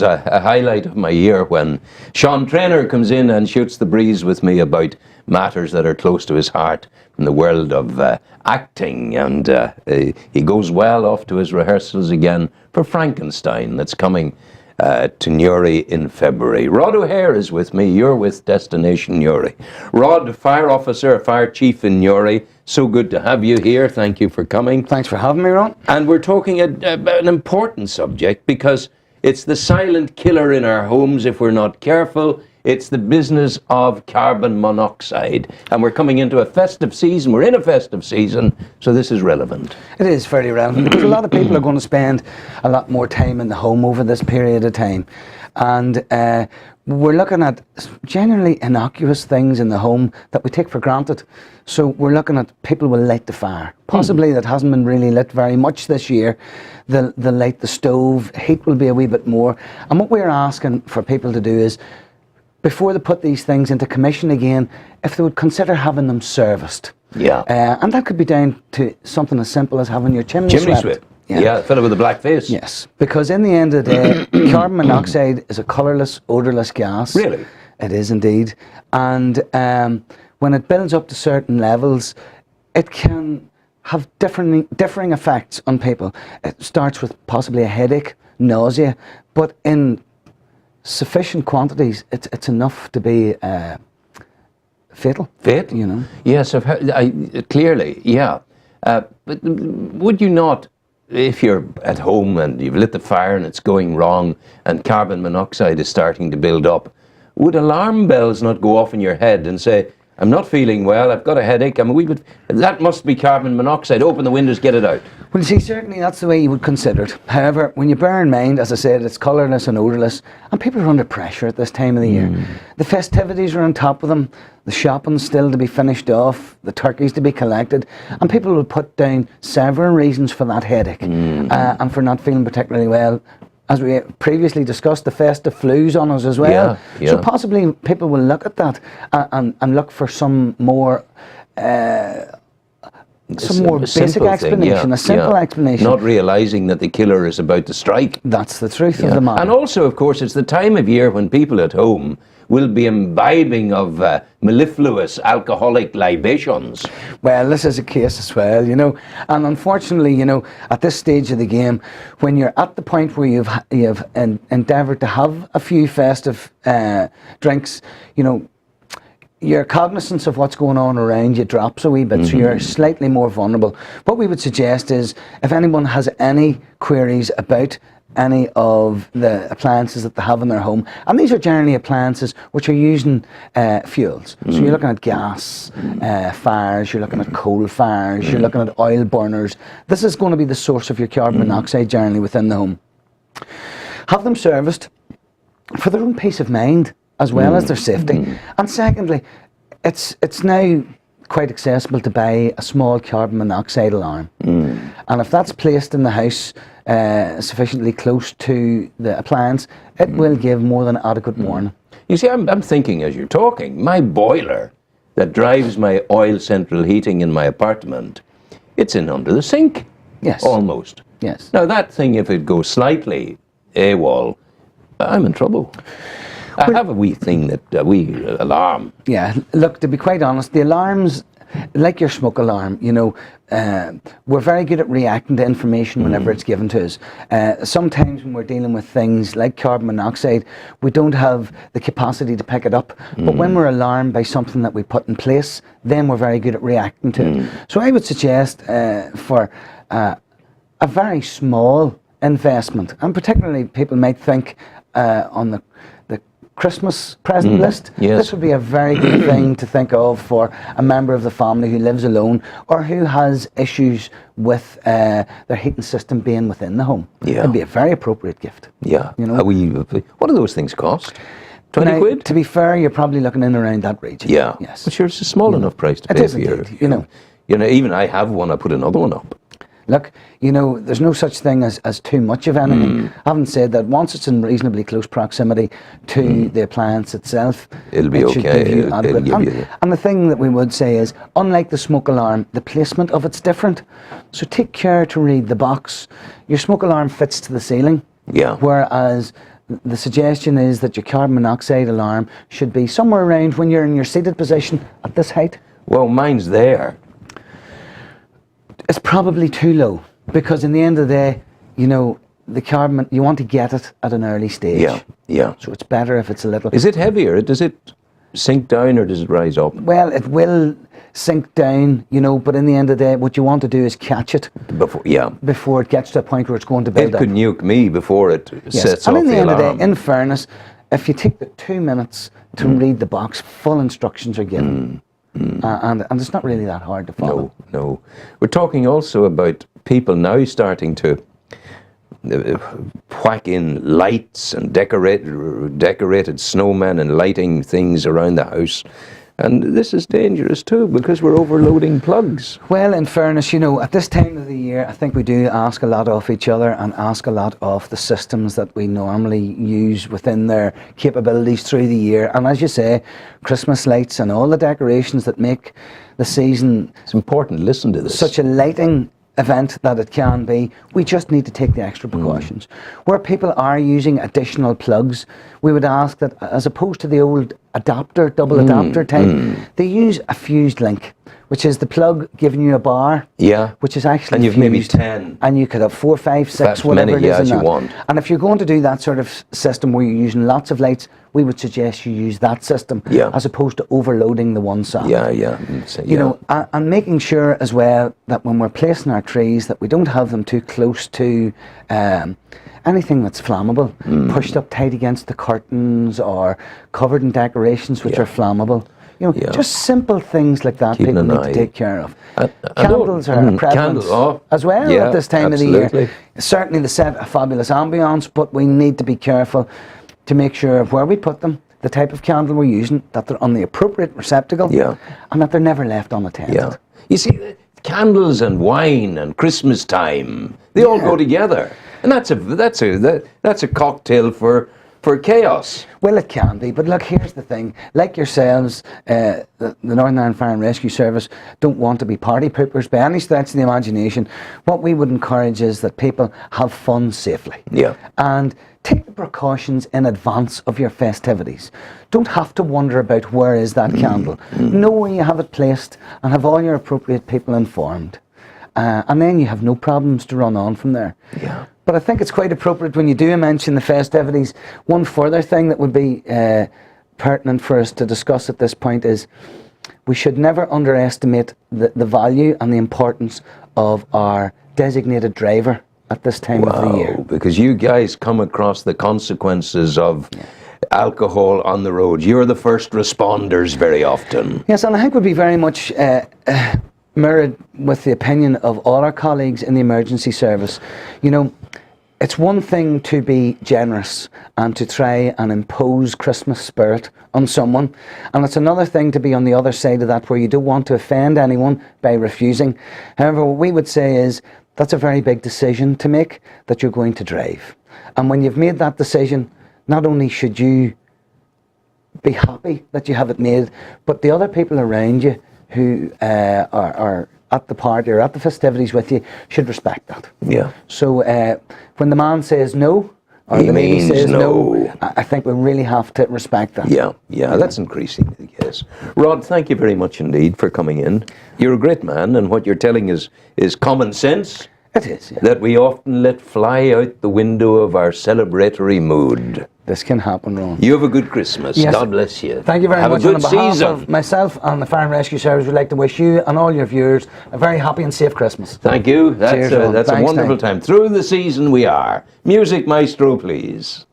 always a highlight of my year when Sean Traynor comes in and shoots the breeze with me about matters that are close to his heart in the world of acting, and he goes well off to his rehearsals again for Frankenstein that's coming to Newry in February. Rod O'Hare is with me. You're with Destination Newry. Rod, fire officer, fire chief in Newry. So good to have you here. Thank you for coming. Thanks for having me, Ron. And we're talking about an important subject because it's the silent killer in our homes if we're not careful. It's the business of carbon monoxide. And we're coming into a festive season. We're in a festive season, so this is relevant. It is fairly relevant because a lot of people are going to spend a lot more time in the home over this period of time. And we're looking at generally innocuous things in the home that we take for granted. So we're looking at people will light the fire. Possibly that hasn't been really lit very much this year. They'll light the stove. Heat will be a wee bit more. And what we're asking for people to do is, before they put these things into commission again, if they would consider having them serviced. Yeah. And that could be down to something as simple as having your chimney swept. Yeah, fellow with a black face. Yes, because in the end of the day, carbon monoxide is a colourless, odourless gas. Really? It is indeed. And when it builds up to certain levels, it can have differing effects on people. It starts with possibly a headache, nausea, but in sufficient quantities, it's enough to be fatal. Fatal? You know? Yes, I've heard, clearly, yeah. But would you not, if you're at home and you've lit the fire and it's going wrong and carbon monoxide is starting to build up, would alarm bells not go off in your head and say, I'm not feeling well, I've got a headache, that must be carbon monoxide, open the windows, get it out? Well, you see, certainly that's the way you would consider it. However, when you bear in mind, as I said, it's colourless and odourless, and people are under pressure at this time of the year. The festivities are on top of them, the shopping's still to be finished off, the turkeys to be collected, and people will put down several reasons for that headache and for not feeling particularly well. As we previously discussed, the festive flu's on us as well. Yeah. So possibly people will look at that and look for some more basic explanation, a simple explanation. Not realising that the killer is about to strike. That's the truth of the matter. And also, of course, it's the time of year when people at home will be imbibing of mellifluous alcoholic libations. Well, this is a case as well, you know, and unfortunately, you know, at this stage of the game, when you're at the point where you've endeavoured to have a few festive drinks, you know, your cognizance of what's going on around you drops a wee bit, so you're slightly more vulnerable. What we would suggest is, if anyone has any queries about any of the appliances that they have in their home, and these are generally appliances which are using fuels. So you're looking at gas fires, you're looking at coal fires, you're looking at oil burners. This is going to be the source of your carbon monoxide generally within the home. Have them serviced for their own peace of mind as well as their safety. And secondly, it's now quite accessible to buy a small carbon monoxide alarm. And if that's placed in the house sufficiently close to the appliance, it will give more than adequate warning. You see, I'm thinking as you're talking, my boiler that drives my oil central heating in my apartment, it's in under the sink. Yes. Almost. Yes. Now that thing, if it goes slightly AWOL, I'm in trouble. I have a wee thing that wee alarm. Yeah, look, to be quite honest, the alarms, like your smoke alarm, you know, we're very good at reacting to information whenever it's given to us. Sometimes when we're dealing with things like carbon monoxide, we don't have the capacity to pick it up. But when we're alarmed by something that we put in place, then we're very good at reacting to it. So I would suggest for a very small investment, and particularly people might think on the Christmas present list. Yes. This would be a very good thing to think of for a member of the family who lives alone or who has issues with their heating system being within the home. Yeah. It'd be a very appropriate gift. Yeah. You know? What do those things cost? 20 quid? To be fair, you're probably looking in around that region. Yeah. Yes. But sure, it's a small enough price to It pay is for your... indeed, you know. You know, even I have one, I put another one up. Look, you know, there's no such thing as too much of anything. Having said that, once it's in reasonably close proximity to the appliance itself, it'll be should okay. give you adequate. And the thing that we would say is, unlike the smoke alarm, the placement of it's different. So take care to read the box. Your smoke alarm fits to the ceiling. Yeah. Whereas the suggestion is that your carbon monoxide alarm should be somewhere around when you're in your seated position at this height. Well, mine's there. It's probably too low, because in the end of the day, you know, the carbon, you want to get it at an early stage. Yeah, yeah. So it's better if it's a little... Is it heavier? Does it sink down or does it rise up? Well, it will sink down, you know, but in the end of the day, what you want to do is catch it before it gets to a point where it's going to build It could nuke me before it sets and off in the the end of the alarm. day, in fairness, if you take the 2 minutes to read the box, full instructions are given. And it's not really that hard to follow. No. We're talking also about people now starting to whack in lights and decorated snowmen and lighting things around the house. And this is dangerous too, because we're overloading plugs. Well, in fairness, you know, at this time of the year, I think we do ask a lot of each other and ask a lot of the systems that we normally use within their capabilities through the year. And as you say, Christmas lights and all the decorations that make the season... It's important to listen to this. Such a lighting event that it can be, we just need to take the extra precautions. Where people are using additional plugs, we would ask that, as opposed to the old adapter, double adapter type, they use a fused link, which is the plug giving you a bar, which is actually and you've fused, maybe 10. and you could have 4, 5, 6, That's whatever many, it is as in you that. want. And if you're going to do that sort of system where you're using lots of lights, we would suggest you use that system as opposed to overloading the one side. You know, and making sure as well that when we're placing our trees that we don't have them too close to anything that's flammable, pushed up tight against the curtains or covered in decorations which are flammable. You know, just simple things like that people need to take care of. Candles are a prevalence as well at this time of the year. Certainly they set a fabulous ambience, but we need to be careful to make sure where we put them, the type of candle we're using, that they're on the appropriate receptacle, and that they're never left unattended. You see, candles and wine and Christmas time, they all go together. And that's a cocktail for chaos. Well, it can be, but look, here's the thing. Like yourselves, the Northern Ireland Fire and Rescue Service don't want to be party poopers by any stretch of the imagination. What we would encourage is that people have fun safely. And take the precautions in advance of your festivities. Don't have to wonder about where is that candle. Know where you have it placed and have all your appropriate people informed. And then you have no problems to run on from there. But I think it's quite appropriate when you do mention the festivities. One further thing that would be pertinent for us to discuss at this point is we should never underestimate the value and the importance of our designated driver at this time of the year. Because you guys come across the consequences of alcohol on the road. You're the first responders very often. Yes, and I think would be very much mirrored with the opinion of all our colleagues in the emergency service. You know, it's one thing to be generous and to try and impose Christmas spirit on someone, and it's another thing to be on the other side of that where you don't want to offend anyone by refusing. However, what we would say is that's a very big decision to make, that you're going to drive. And when you've made that decision, not only should you be happy that you have it made, but the other people around you who are at the party or at the festivities with you should respect that. So when the man says no, or the lady says no, I think we really have to respect that. That's increasing, yes. Rod, thank you very much indeed for coming in. You're a great man, and what you're telling is common sense. It is, that we often let fly out the window of our celebratory mood. This can happen, Ron. You have a good Christmas. Yes. God bless you. Thank you very much. Have a good on behalf season. Of myself and the Fire and Rescue Service, we'd like to wish you and all your viewers a very happy and safe Christmas. Thank you. Cheers, That's a wonderful time. Through the season we are. Music, maestro, please.